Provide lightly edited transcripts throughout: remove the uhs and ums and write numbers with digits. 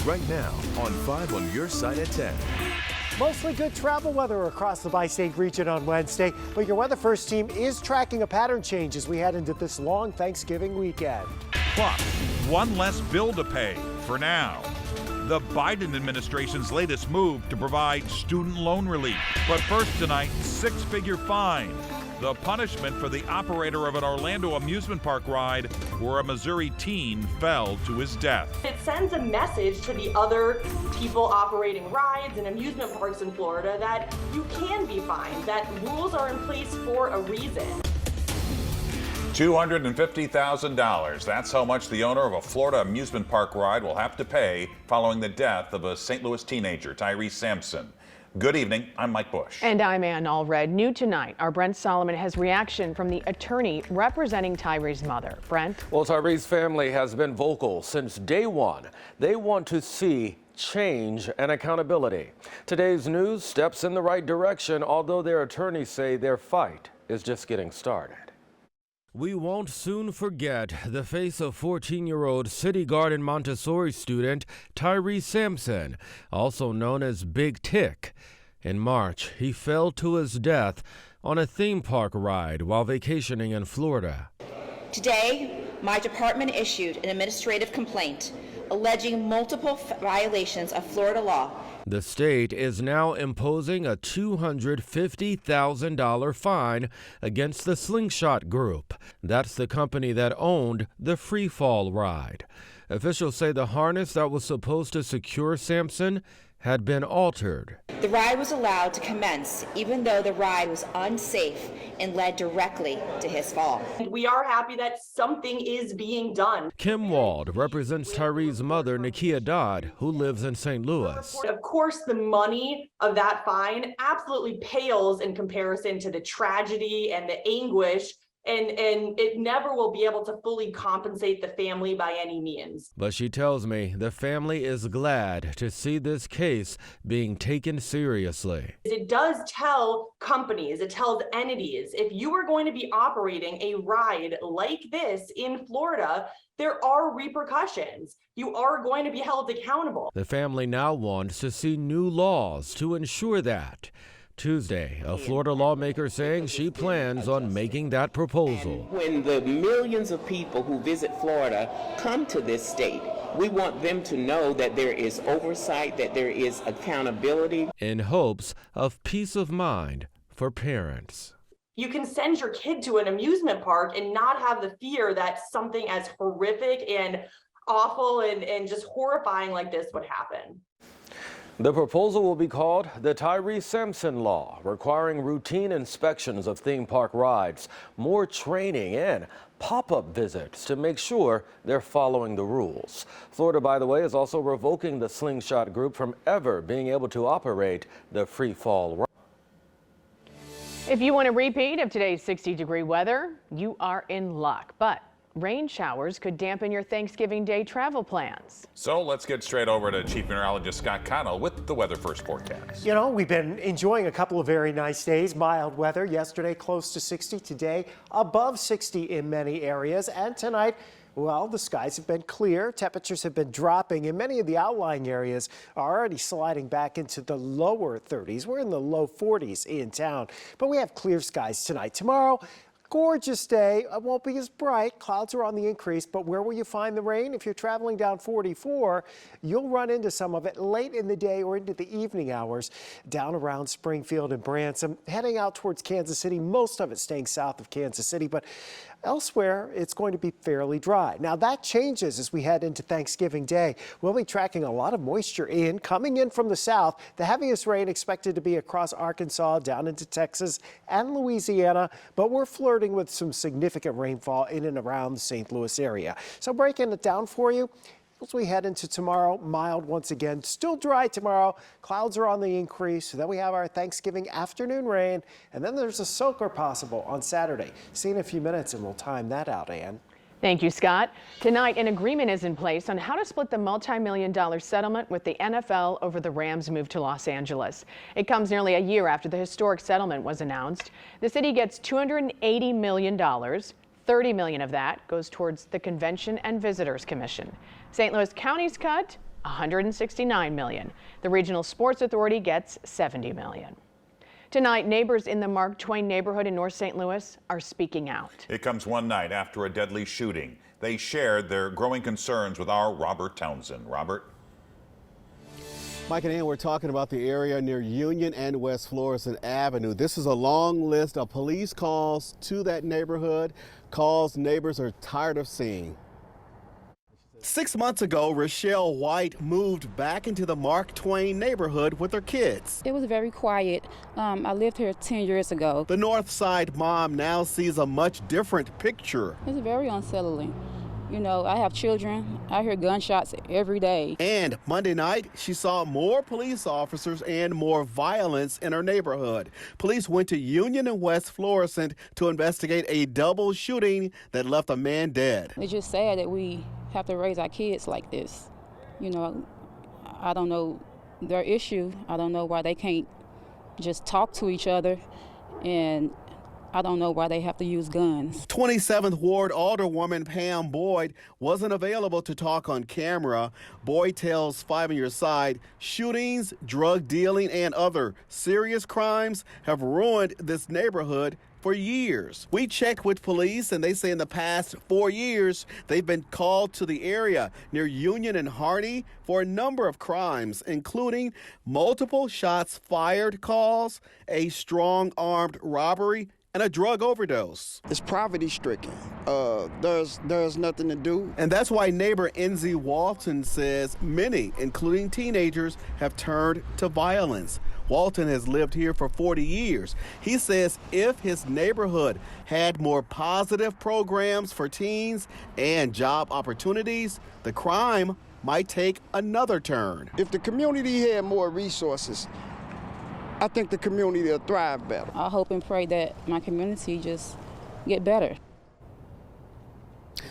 right now on 5 on your side at 10. Mostly good travel weather across the bi-state region on Wednesday, but your Weather First team is tracking a pattern change as we head into this long Thanksgiving weekend. Plus, one less bill to pay for now. The Biden administration's latest move to provide student loan relief. But first tonight, 6-figure fine. The punishment for the operator of an Orlando amusement park ride where a Missouri teen fell to his death. It sends a message to the other people operating rides and amusement parks in Florida that you can be fined, that rules are in place for a reason. $250,000. That's how much the owner of a Florida amusement park ride will have to pay following the death of a St. Louis teenager, Tyree Sampson. Good evening. I'm Mike Bush. And I'm Ann Allred. New tonight, our Brent Solomon has reaction from the attorney representing Tyree's mother. Brent? Well, Tyree's family has been vocal since day one. They want to see change and accountability. Today's news steps in the right direction, although their attorneys say their fight is just getting started. We won't soon forget the face of 14-year-old City Garden Montessori student Tyree Sampson, also known as Big Tick. In March, he fell to his death on a theme park ride while vacationing in Florida. Today, my department issued an administrative complaint alleging multiple violations of Florida law. The state is now imposing a $250,000 fine against the Slingshot Group. That's the company that owned the Free Fall ride. Officials say the harness that was supposed to secure Sampson had been altered. The ride was allowed to commence even though the ride was unsafe and led directly to his fall. We are happy that something is being done. Kim Wald represents Tyree's mother, Nakia Dodd, who lives in St. Louis. Of course, the money of that fine absolutely pales in comparison to the tragedy and the anguish, and it never will be able to fully compensate the family by any means. But she tells me the family is glad to see this case being taken seriously. It does tell companies, it tells entities, if you are going to be operating a ride like this in Florida, there are repercussions. You are going to be held accountable. The family now wants to see new laws to ensure that. Tuesday, a Florida lawmaker saying she plans on making that proposal. When the millions of people who visit Florida come to this state, we want them to know that there is oversight, that there is accountability. In hopes of peace of mind for parents. You can send your kid to an amusement park and not have the fear that something as horrific and awful and just horrifying like this would happen. The proposal will be called the Tyree Sampson Law, requiring routine inspections of theme park rides, more training, and pop-up visits to make sure they're following the rules. Florida, by the way, is also revoking the Slingshot Group from ever being able to operate the Free Fall ride. If you want a repeat of today's 60-degree weather, you are in luck. But rain showers could dampen your Thanksgiving Day travel plans. So let's get straight over to Chief Meteorologist Scott Connell with the Weather First forecast. You know, we've been enjoying a couple of very nice days. Mild weather yesterday, close to 60. Today, above 60 in many areas. And tonight, well, the skies have been clear. Temperatures have been dropping, and many of the outlying areas are already sliding back into the lower 30s. We're in the low 40s in town. But we have clear skies tonight. Tomorrow, gorgeous day. It won't be as bright. Clouds are on the increase, but where will you find the rain? If you're traveling down 44, you'll run into some of it late in the day or into the evening hours down around Springfield and Branson. Heading out towards Kansas City, most of it staying south of Kansas City, but elsewhere, it's going to be fairly dry. Now, that changes as we head into Thanksgiving Day. We'll be tracking a lot of moisture coming in from the south. The heaviest rain expected to be across Arkansas, down into Texas and Louisiana, but we're flirting with some significant rainfall in and around the St. Louis area. So breaking it down for you, as we head into tomorrow, mild once again, still dry tomorrow. Clouds are on the increase. Then we have our Thanksgiving afternoon rain, and then there's a soaker possible on Saturday. See you in a few minutes, and we'll time that out, Ann. Thank you, Scott. Tonight, an agreement is in place on how to split the multi-million-dollar settlement with the NFL over the Rams' move to Los Angeles. It comes nearly a year after the historic settlement was announced. The city gets $280 million. $30 million of that goes towards the Convention and Visitors Commission. St. Louis County's cut, $169 million. The Regional Sports Authority gets $70 million. Tonight, neighbors in the Mark Twain neighborhood in North St. Louis are speaking out. It comes one night after a deadly shooting. They shared their growing concerns with our Robert Townsend. Robert? Mike and Ann, we're talking about the area near Union and West Florissant Avenue. This is a long list of police calls to that neighborhood, calls neighbors are tired of seeing. 6 months ago, Rochelle White moved back into the Mark Twain neighborhood with her kids. It was very quiet. I lived here 10 years ago. The North Side mom now sees a much different picture. It's very unsettling. You know, I have children. I hear gunshots every day. And Monday night, she saw more police officers and more violence in her neighborhood. Police went to Union and West Florissant to investigate a double shooting that left a man dead. It's just sad that we have to raise our kids like this. You know, I don't know their issue. I don't know why they can't just talk to each other, and I don't know why they have to use guns. 27th Ward Alderwoman Pam Boyd wasn't available to talk on camera. Boyd tells 5 on Your Side shootings, drug dealing, and other serious crimes have ruined this neighborhood for years. We checked with police, and they say in the past 4 years, they've been called to the area near Union and Hardy for a number of crimes, including multiple shots fired calls, a strong armed robbery, and a drug overdose. It's poverty-stricken. There's nothing to do. And that's why neighbor Enzi Walton says many, including teenagers, have turned to violence. Walton has lived here for 40 years. He says if his neighborhood had more positive programs for teens and job opportunities, the crime might take another turn. If the community had more resources, I think the community will thrive better. I hope and pray that my community just get better.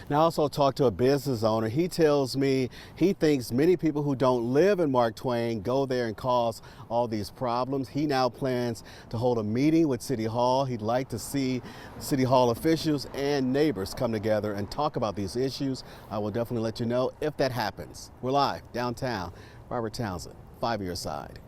Now, I also talked to a business owner. He tells me he thinks many people who don't live in Mark Twain go there and cause all these problems. He now plans to hold a meeting with City Hall. He'd like to see City Hall officials and neighbors come together and talk about these issues. I will definitely let you know if that happens. We're live downtown. Robert Townsend, 5 on Your Side.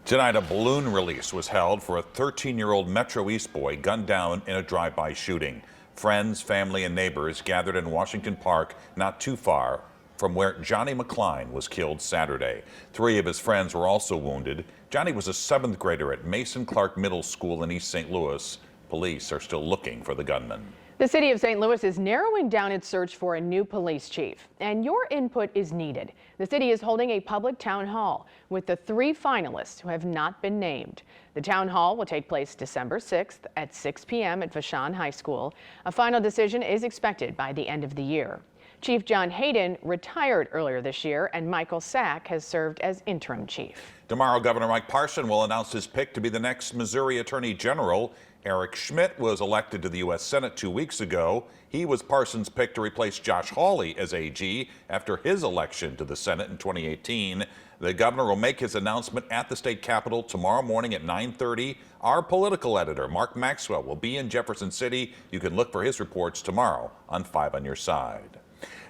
Tonight, a balloon release was held for a 13-year-old Metro East boy gunned down in a drive-by shooting. Friends, family, and neighbors gathered in Washington Park, not too far from where Johnny McCline was killed Saturday. 3 of his friends were also wounded. Johnny was a 7th grader at Mason Clark Middle School in East St. Louis. Police are still looking for the gunman. The city of St. Louis is narrowing down its search for a new police chief, and your input is needed. The city is holding a public town hall with the 3 finalists who have not been named. The town hall will take place December 6th at 6 p.m. at Vashon High School. A final decision is expected by the end of the year. Chief John Hayden retired earlier this year, and Michael Sack has served as interim chief. Tomorrow, Governor Mike Parson will announce his pick to be the next Missouri Attorney General. Eric Schmidt was elected to the U.S. Senate 2 weeks ago. He was Parsons' pick to replace Josh Hawley as AG after his election to the Senate in 2018. The governor will make his announcement at the state capitol tomorrow morning at 9:30. Our political editor, Mark Maxwell, will be in Jefferson City. You can look for his reports tomorrow on 5 on Your Side.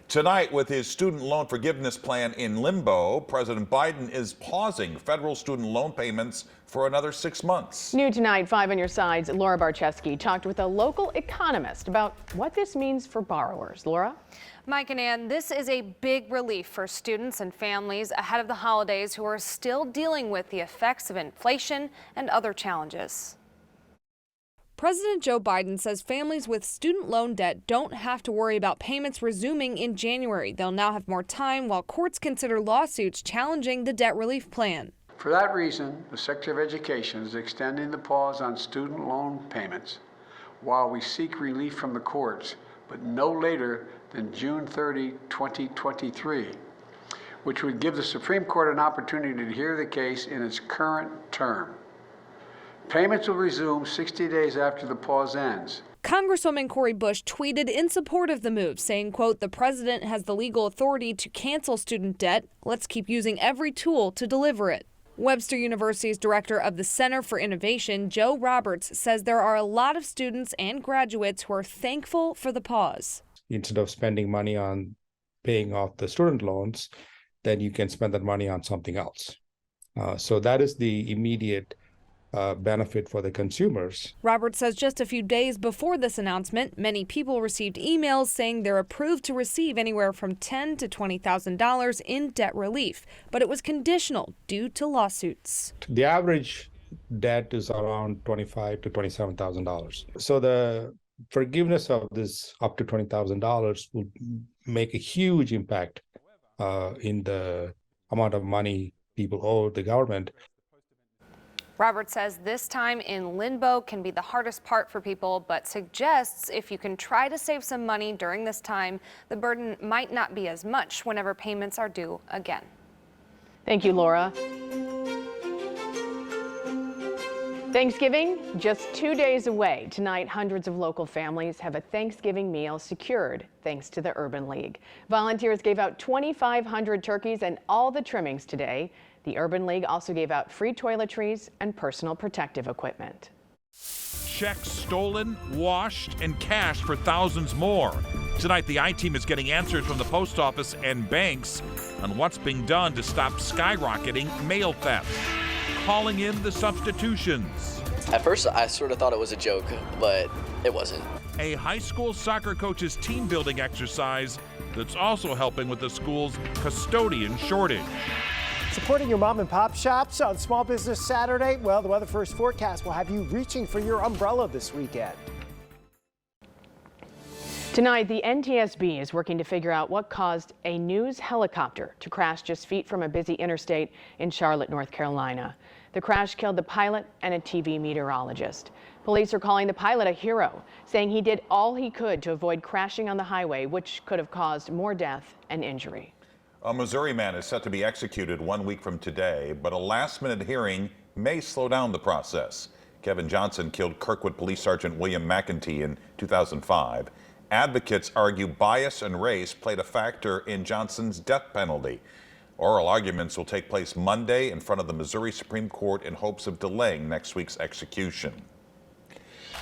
Tonight, with his student loan forgiveness plan in limbo, President Biden is pausing federal student loan payments for another 6 months. New tonight, 5 on Your Side's Laura Barczewski talked with a local economist about what this means for borrowers. Laura? Mike and Ann, this is a big relief for students and families ahead of the holidays who are still dealing with the effects of inflation and other challenges. President Joe Biden says families with student loan debt don't have to worry about payments resuming in January. They'll now have more time while courts consider lawsuits challenging the debt relief plan. For that reason, the Secretary of Education is extending the pause on student loan payments while we seek relief from the courts, but no later than June 30, 2023, which would give the Supreme Court an opportunity to hear the case in its current term. Payments will resume 60 days after the pause ends. Congresswoman Cori Bush tweeted in support of the move, saying, quote, "The president has the legal authority to cancel student debt. Let's keep using every tool to deliver it." Webster University's director of the Center for Innovation, Joe Roberts, says there are a lot of students and graduates who are thankful for the pause. Instead of spending money on paying off the student loans, then you can spend that money on something else. So that is the immediate benefit for the consumers. Robert says just a few days before this announcement, many people received emails saying they're approved to receive anywhere from $10,000 to $20,000 in debt relief, but it was conditional due to lawsuits. The average debt is around $25,000 to $27,000. So the forgiveness of this up to $20,000 will make a huge impact in the amount of money people owe the government. Robert says this time in limbo can be the hardest part for people, but suggests if you can try to save some money during this time, the burden might not be as much whenever payments are due again. Thank you, Laura. Thanksgiving, just 2 days away. Tonight, hundreds of local families have a Thanksgiving meal secured thanks to the Urban League. Volunteers gave out 2,500 turkeys and all the trimmings today. The Urban League also gave out free toiletries and personal protective equipment. Checks stolen, washed, and cashed for thousands more. Tonight, the I-Team is getting answers from the post office and banks on what's being done to stop skyrocketing mail theft. Calling in the substitutions. At first, I sort of thought it was a joke, but it wasn't. A high school soccer coach's team building exercise that's also helping with the school's custodian shortage. Supporting your mom and pop shops on Small Business Saturday? Well, the Weather First forecast will have you reaching for your umbrella this weekend. Tonight, the NTSB is working to figure out what caused a news helicopter to crash just feet from a busy interstate in Charlotte, North Carolina. The crash killed the pilot and a TV meteorologist. Police are calling the pilot a hero, saying he did all he could to avoid crashing on the highway, which could have caused more death and injury. A Missouri man is set to be executed 1 week from today, but a last-minute hearing may slow down the process. Kevin Johnson killed Kirkwood Police Sergeant William McEntee in 2005. Advocates argue bias and race played a factor in Johnson's death penalty. Oral arguments will take place Monday in front of the Missouri Supreme Court in hopes of delaying next week's execution.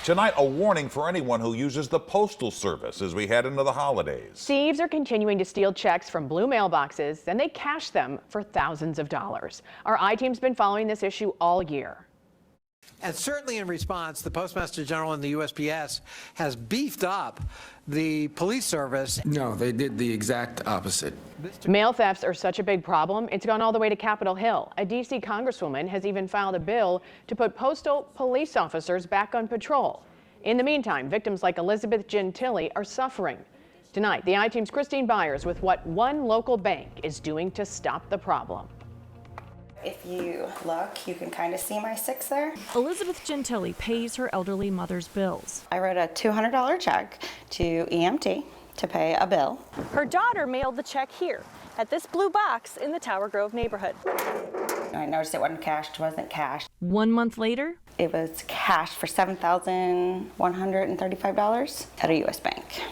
Tonight, a warning for anyone who uses the Postal Service as we head into the holidays. Thieves are continuing to steal checks from blue mailboxes, then they cash them for thousands of dollars. Our I-Team's been following this issue all year. And certainly in response, the Postmaster General and the USPS has beefed up the police service. No, they did the exact opposite. Mail thefts are such a big problem, it's gone all the way to Capitol Hill. A D.C. congresswoman has even filed a bill to put postal police officers back on patrol. In the meantime, victims like Elizabeth Gentili are suffering. Tonight, the I-Team's Christine Byers with what one local bank is doing to stop the problem. If you look, you can kind of see my 6 there. Elizabeth Gentili pays her elderly mother's bills. I wrote a $200 check to EMT to pay a bill. Her daughter mailed the check here at this blue box in the Tower Grove neighborhood. I noticed it wasn't cashed. 1 month later, it was cashed for $7,135 at a U.S. bank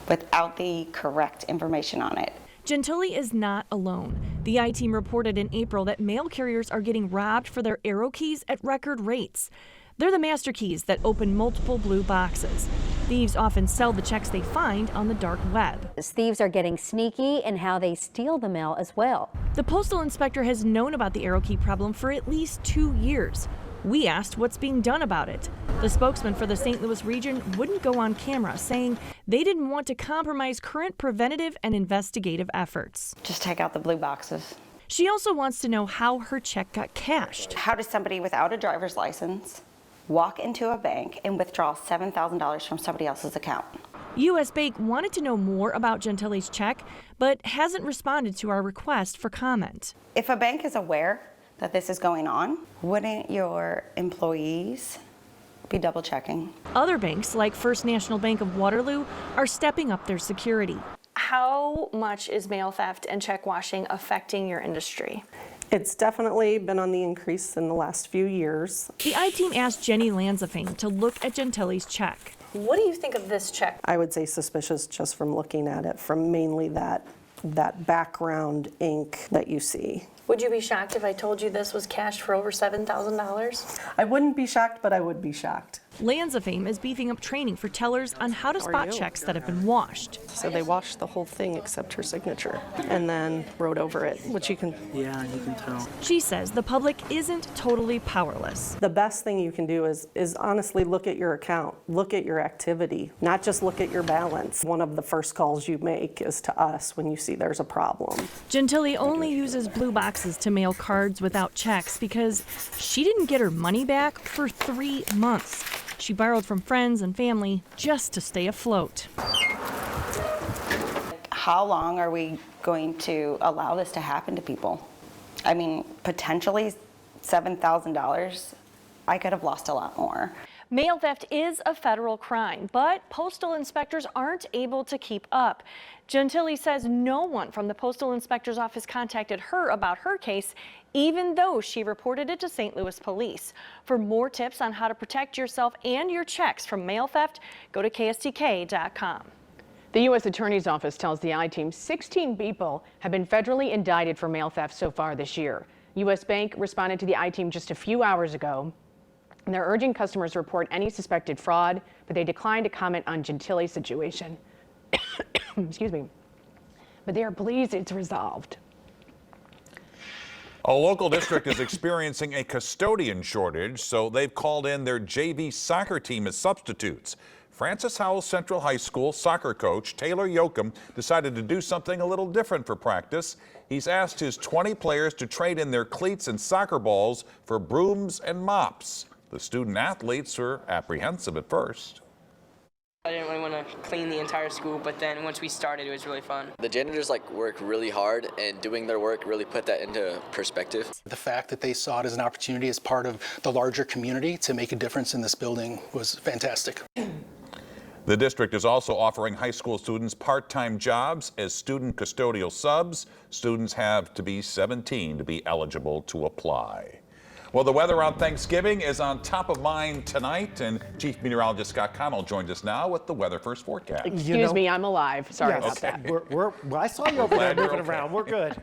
without the correct information on it. Gentili is not alone. The I-Team reported in April that mail carriers are getting robbed for their arrow keys at record rates. They're the master keys that open multiple blue boxes. Thieves often sell the checks they find on the dark web. Thieves are getting sneaky in how they steal the mail as well. The postal inspector has known about the arrow key problem for at least 2 years. We asked what's being done about it. The spokesman for the St. Louis region wouldn't go on camera, saying they didn't want to compromise current preventative and investigative efforts. Just take out the blue boxes. She also wants to know how her check got cashed. How does somebody without a driver's license walk into a bank and withdraw $7,000 from somebody else's account? U.S. Bank wanted to know more about Gentili's check, but hasn't responded to our request for comment. If a bank is aware that this is going on, wouldn't your employees be double checking? Other banks, like First National Bank of Waterloo, are stepping up their security. How much is mail theft and check washing affecting your industry? It's definitely been on the increase in the last few years. The I-Team asked Jenny Lanzafame to look at Gentili's check. What do you think of this check? I would say suspicious just from looking at it, from mainly that background ink that you see. Would you be shocked if I told you this was cashed for over $7,000? I wouldn't be shocked, but I would be shocked. Lanza-Fame is beefing up training for tellers on how to spot checks that have been washed. So they washed the whole thing except her signature and then wrote over it, which you can tell. She says the public isn't totally powerless. The best thing you can do is honestly look at your account, look at your activity, not just look at your balance. One of the first calls you make is to us when you see there's a problem. Gentili only uses blue boxes to mail cards without checks because she didn't get her money back for 3 months. She borrowed from friends and family just to stay afloat. How long are we going to allow this to happen to people? I mean, potentially $7,000. I could have lost a lot more. Mail theft is a federal crime, but postal inspectors aren't able to keep up. Gentili says no one from the postal inspector's office contacted her about her case, even though she reported it to St. Louis police. For more tips on how to protect yourself and your checks from mail theft, go to KSTK.com. The U.S. Attorney's Office tells the I-Team 16 people have been federally indicted for mail theft so far this year. U.S. Bank responded to the I-Team just a few hours ago. And they're urging customers to report any suspected fraud, but they declined to comment on Gentili's situation. Excuse me. But they are pleased it's resolved. A local district is experiencing a custodian shortage, so they've called in their JV soccer team as substitutes. Francis Howell Central High School soccer coach Taylor Yoakum decided to do something a little different for practice. He's asked his 20 players to trade in their cleats and soccer balls for brooms and mops. The student athletes were apprehensive at first. I didn't really want to clean the entire school, but then once we started, it was really fun. The janitors work really hard, and doing their work really put that into perspective. The fact that they saw it as an opportunity as part of the larger community to make a difference in this building was fantastic. The district is also offering high school students part-time jobs as student custodial subs. Students have to be 17 to be eligible to apply. Well, the weather on Thanksgiving is on top of mind tonight, and Chief Meteorologist Scott Connell joins us now with the Weather First forecast. Excuse me, I'm alive. Sorry about that. Well, I saw you over there moving around. We're good.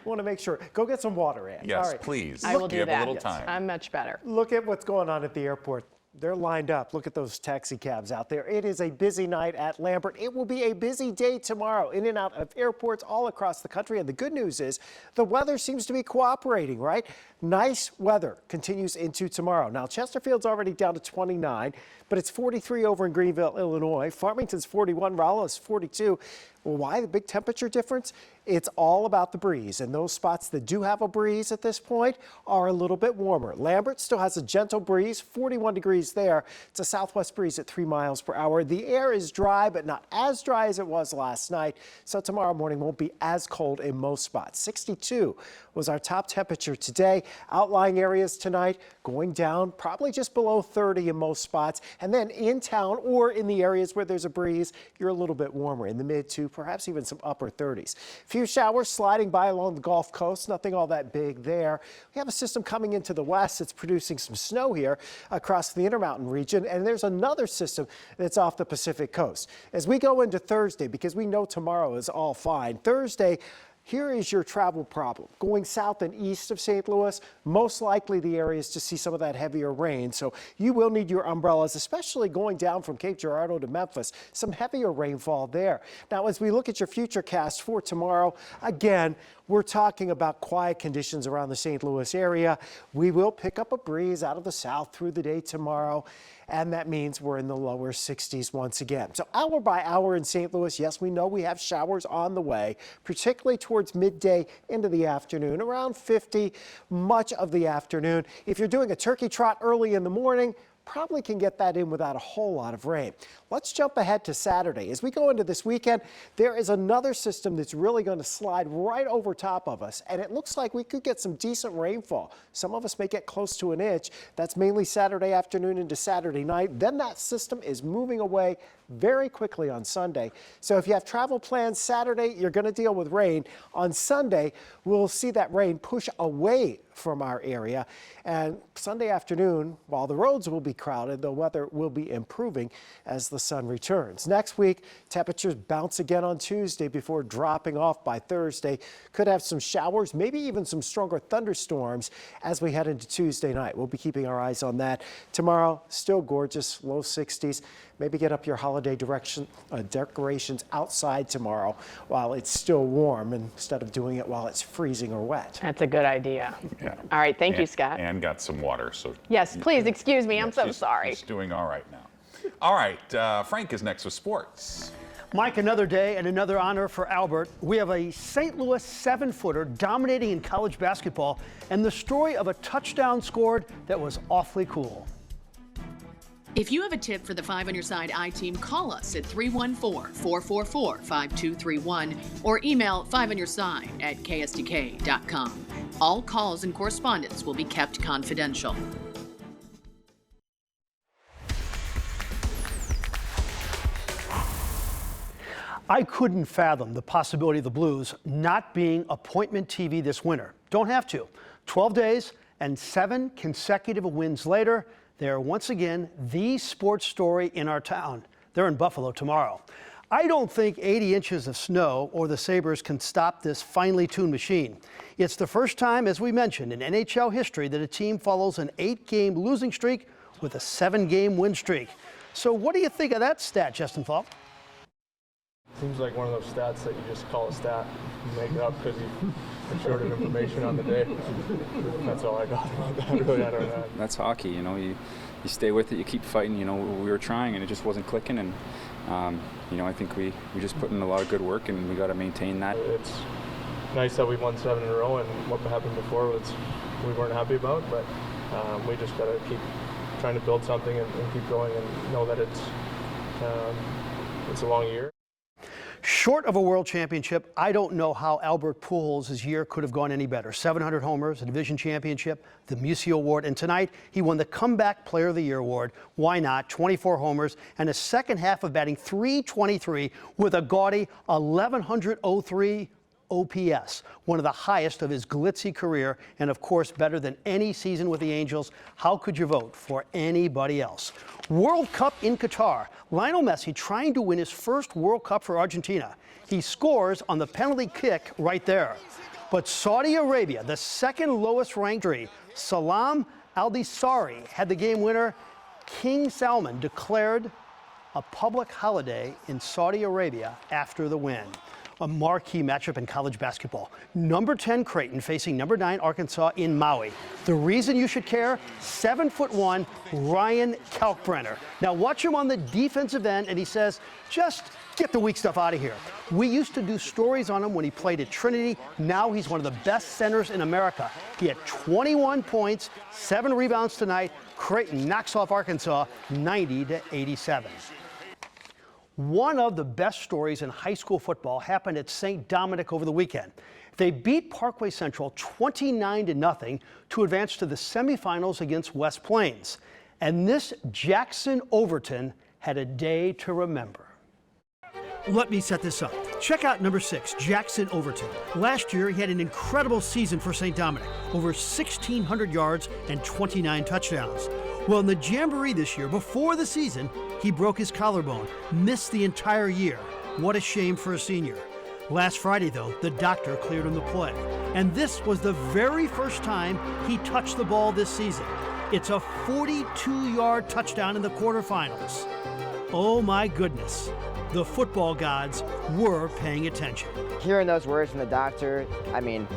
Want to make sure. Go get some water, Ann. Yes, All right. please. I will do Give that. a little time. I'm much better. Look at what's going on at the airport. They're lined up. Look at those taxi cabs out there. It is a busy night at Lambert. It will be a busy day tomorrow in and out of airports all across the country. And the good news is the weather seems to be cooperating, right? Nice weather continues into tomorrow. Now, Chesterfield's already down to 29, but it's 43 over in Greenville, Illinois. Farmington's 41, Rolla's 42. Well, why the big temperature difference? It's all about the breeze, and those spots that do have a breeze at this point are a little bit warmer. Lambert still has a gentle breeze, 41 degrees there. It's a southwest breeze at 3 miles per hour. The air is dry, but not as dry as it was last night, so tomorrow morning won't be as cold in most spots. 62 was our top temperature today. Outlying areas tonight going down probably just below 30 in most spots, and then in town or in the areas where there's a breeze, you're a little bit warmer in the mid to perhaps even some upper 30s. Few showers sliding by along the Gulf Coast, nothing all that big there. We have a system coming into the west that's producing some snow here across the Intermountain region, and there's another system that's off the Pacific coast. As we go into Thursday, because we know tomorrow is all fine, Thursday, here is your travel problem. Going south and east of St. Louis, most likely the areas to see some of that heavier rain. So you will need your umbrellas, especially going down from Cape Girardeau to Memphis. Some heavier rainfall there. Now, as we look at your future cast for tomorrow, again, we're talking about quiet conditions around the St. Louis area. We will pick up a breeze out of the south through the day tomorrow, and that means we're in the lower 60s once again. So hour by hour in St. Louis, yes, we know we have showers on the way, particularly towards midday into the afternoon, around 50 much of the afternoon. If you're doing a turkey trot early in the morning, probably can get that in without a whole lot of rain. Let's jump ahead to Saturday. As we go into this weekend, there is another system that's really going to slide right over top of us, and it looks like we could get some decent rainfall. Some of us may get close to an inch. That's mainly Saturday afternoon into Saturday night. Then that system is moving away very quickly on Sunday. So if you have travel plans Saturday, you're going to deal with rain. On Sunday, we'll see that rain push away from our area. And Sunday afternoon, while the roads will be crowded, the weather will be improving as the sun returns. Next week, temperatures bounce again on Tuesday before dropping off by Thursday. Could have some showers, maybe even some stronger thunderstorms as we head into Tuesday night. We'll be keeping our eyes on that. Tomorrow, still gorgeous, low 60s. Maybe get up your holiday decorations outside tomorrow while it's still warm instead of doing it while it's freezing or wet. That's a good idea. Yeah. All right, thank you, Scott. And got some water. So Yes, please excuse me. I'm so sorry. She's doing all right now. All right, Frank is next with sports. Mike, another day and another honor for Albert. We have a St. Louis 7-footer dominating in college basketball and the story of a touchdown scored that was awfully cool. If you have a tip for the 5 on Your Side I-Team, call us at 314-444-5231 or email 5onyourside@ksdk.com. All calls and correspondence will be kept confidential. I couldn't fathom the possibility of the Blues not being appointment TV this winter. Don't have to. 12 days and 7 consecutive wins later, they are once again the sports story in our town. They're in Buffalo tomorrow. I don't think 80 inches of snow or the Sabres can stop this finely tuned machine. It's the first time, as we mentioned, in NHL history that a team follows an 8-game losing streak with a 7-game win streak. So what do you think of that stat, Justin Falk? Seems like one of those stats that you just call a stat. You make it up because you short of information on the day. That's all I got about that. Really, I don't know. That's hockey, you know. You stay with it, you keep fighting. You know, we were trying and it just wasn't clicking. And you know, I think we just put in a lot of good work and we got to maintain that. It's nice that we won 7 in a row, and what happened before was we weren't happy about. But we just got to keep trying to build something and keep going and know that it's a long year. Short of a world championship, I don't know how Albert Pujols' year could have gone any better. 700 homers, a division championship, the Musial Award, and tonight he won the Comeback Player of the Year award. Why not? 24 homers and a second half of batting .323 with a gaudy 1103 OPS, one of the highest of his glitzy career, and of course better than any season with the Angels. How could you vote for anybody else? World Cup in Qatar. Lionel Messi trying to win his first World Cup for Argentina. He scores on the penalty kick right there. But Saudi Arabia, the second lowest ranked country, Salam Al-Dosari had the game winner. King Salman declared a public holiday in Saudi Arabia after the win. A marquee matchup in college basketball. Number 10 Creighton facing number 9 Arkansas in Maui. The reason you should care, 7'1" Ryan Kalkbrenner. Now watch him on the defensive end and he says, just get the weak stuff out of here. We used to do stories on him when he played at Trinity. Now he's one of the best centers in America. He had 21 points, 7 rebounds tonight. Creighton knocks off Arkansas 90-87. One of the best stories in high school football happened at St. Dominic over the weekend. They beat Parkway Central 29-0 to advance to the semifinals against West Plains. And this Jackson Overton had a day to remember. Let me set this up. Check out number 6, Jackson Overton. Last year, he had an incredible season for St. Dominic, over 1,600 yards and 29 touchdowns. Well, in the Jamboree this year, before the season, he broke his collarbone, missed the entire year. What a shame for a senior. Last Friday, though, the doctor cleared him to play. And this was the very first time he touched the ball this season. It's a 42-yard touchdown in the quarterfinals. Oh my goodness. The football gods were paying attention. Hearing those words from the doctor, I mean,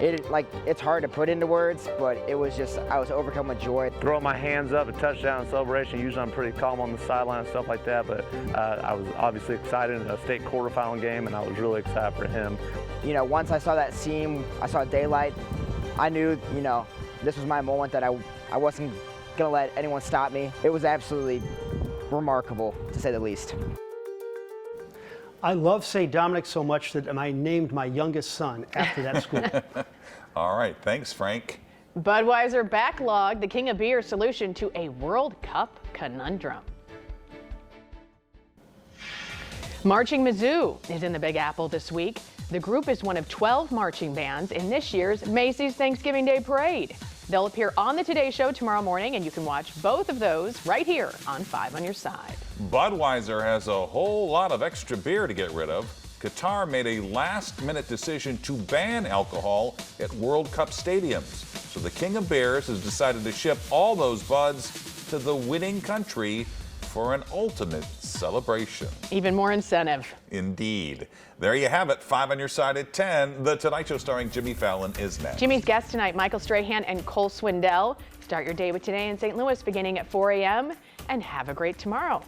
it's hard to put into words, but it was just, I was overcome with joy. Throwing my hands up, a touchdown celebration. Usually I'm pretty calm on the sideline and stuff like that, but I was obviously excited in a state quarterfinal game, and I was really excited for him. You know, once I saw that seam, I saw daylight, I knew, you know, this was my moment, that I wasn't gonna let anyone stop me. It was absolutely remarkable, to say the least. I love St. Dominic so much that I named my youngest son after that school. All right, thanks, Frank. Budweiser backlogged the King of Beer solution to a World Cup conundrum. Marching Mizzou is in the Big Apple this week. The group is one of 12 marching bands in this year's Macy's Thanksgiving Day Parade. They'll appear on the Today Show tomorrow morning, and you can watch both of those right here on 5 on Your Side. Budweiser has a whole lot of extra beer to get rid of. Qatar made a last-minute decision to ban alcohol at World Cup stadiums. So the King of Beers has decided to ship all those buds to the winning country for an ultimate celebration. Even more incentive. Indeed. There you have it, 5 on Your Side at 10. The Tonight Show starring Jimmy Fallon is next. Jimmy's guests tonight, Michael Strahan and Cole Swindell. Start your day with Today in St. Louis beginning at 4 a.m. and have a great tomorrow.